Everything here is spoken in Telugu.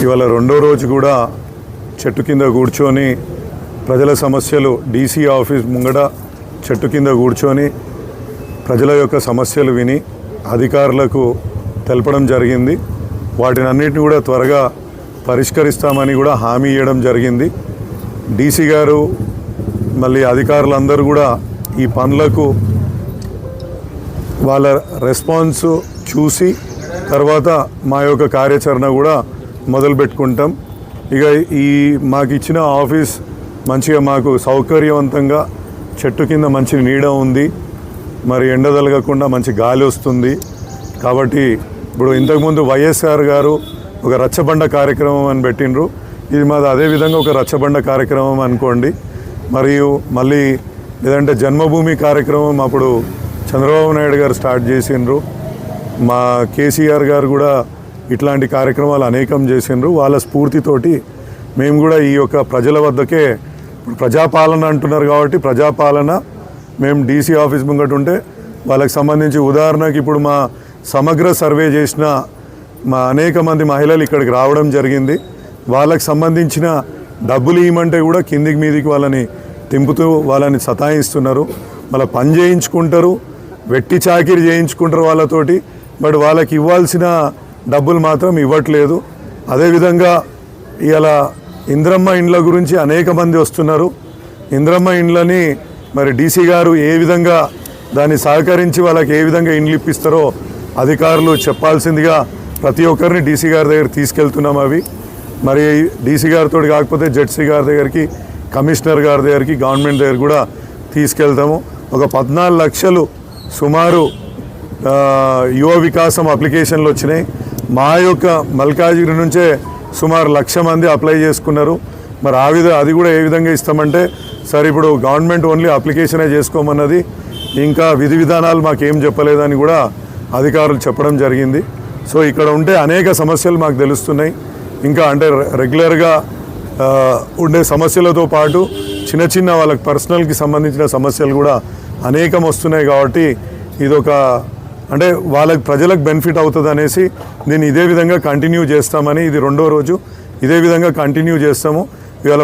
ఇవాళ రెండో రోజు కూడా చెట్టు కింద కూర్చొని ప్రజల సమస్యలు డీసీ ఆఫీస్ ముంగట చెట్టు కింద కూర్చొని ప్రజల యొక్క సమస్యలు విని అధికారులకు తెలపడం జరిగింది. వాటిని అన్నిటిని కూడా త్వరగా పరిష్కరిస్తామని కూడా హామీ ఇవ్వడం జరిగింది. డీసీ గారు మళ్ళీ అధికారులందరూ కూడా ఈ పనులకు వాళ్ళ రెస్పాన్స్ చూసి తర్వాత మా యొక్క కార్యాచరణ కూడా మొదలు పెట్టుకుంటాం. ఇక ఈ మాకు ఇచ్చిన ఆఫీస్ మంచిగా మాకు సౌకర్యవంతంగా చెట్టు కింద మంచి నీడ ఉంది, మరి ఎండ తగలకుండా మంచి గాలి వస్తుంది. కాబట్టి ఇప్పుడు ఇంతకుముందు వైఎస్ఆర్ గారు ఒక రచ్చబండ కార్యక్రమం అని పెట్టినరు, ఇది మాది అదేవిధంగా ఒక రచ్చబండ కార్యక్రమం అనుకోండి. మరియు మళ్ళీ లేదంటే జన్మభూమి కార్యక్రమం అప్పుడు చంద్రబాబు నాయుడు గారు స్టార్ట్ చేసిండ్రు, మా కేసీఆర్ గారు కూడా ఇట్లాంటి కార్యక్రమాలు అనేకం చేసిండ్రు. వాళ్ళ స్ఫూర్తితోటి మేము కూడా ఈ యొక్క ప్రజల వద్దకే ఇప్పుడు ప్రజాపాలన అంటున్నారు కాబట్టి ప్రజాపాలన మేము డీసీ ఆఫీస్ ముంగట ఉంటే వాళ్ళకి సంబంధించి ఉదాహరణకి ఇప్పుడు మా సమగ్ర సర్వే చేసిన మా అనేక మంది మహిళలు ఇక్కడికి రావడం జరిగింది. వాళ్ళకి సంబంధించిన డబ్బులు ఇవ్వమంటే కూడా కిందికి మీదికి వాళ్ళని తింపుతూ వాళ్ళని సతాయిస్తున్నారు. మళ్ళీ పని చేయించుకుంటారు, వెట్టి చాకిరి చేయించుకుంటారు వాళ్ళతోటి, బట్ వాళ్ళకి ఇవ్వాల్సిన డబ్బులు మాత్రం ఇవ్వట్లేదు. అదేవిధంగా ఇలా ఇంద్రమ్మ ఇండ్ల గురించి అనేక మంది వస్తున్నారు. ఇంద్రమ్మ ఇండ్లని మరి డీసీ గారు ఏ విధంగా దాన్ని సహకరించి వాళ్ళకి ఏ విధంగా ఇండ్లు ఇప్పిస్తారో అధికారులు చెప్పాల్సిందిగా ప్రతి ఒక్కరిని డీసీ గారి దగ్గర తీసుకెళ్తున్నాం. అవి మరి డీసీ గారితో కాకపోతే జెడ్సీ గారి దగ్గరికి, కమిషనర్ గారి దగ్గరికి, గవర్నమెంట్ దగ్గర కూడా తీసుకెళ్తాము. ఒక 14 లక్షలు సుమారు యువ వికాసం అప్లికేషన్లు వచ్చినాయి. మా యొక్క మల్కాజిగిరి నుంచే సుమారు 1,00,000 మంది అప్లై చేసుకున్నారు. మరి అది కూడా ఏ విధంగా ఇస్తామంటే సార్ ఇప్పుడు గవర్నమెంట్ ఓన్లీ అప్లికేషనే చేసుకోమన్నది, ఇంకా విధి విధానాలు మాకేం చెప్పలేదని కూడా అధికారులు చెప్పడం జరిగింది. సో ఇక్కడ ఉంటే అనేక సమస్యలు మాకు తెలుస్తున్నాయి. ఇంకా అంటే రెగ్యులర్గా ఉండే సమస్యలతో పాటు చిన్న చిన్న వాళ్ళకి పర్సనల్కి సంబంధించిన సమస్యలు కూడా అనేకం వస్తున్నాయి. కాబట్టి ఇదొక అంటే వాళ్ళకి ప్రజలకు బెనిఫిట్ అవుతుంది అనేసి నేను ఇదే విధంగా కంటిన్యూ చేస్తామని, ఇది రెండో రోజు ఇదే విధంగా కంటిన్యూ చేస్తాము. ఇవాళ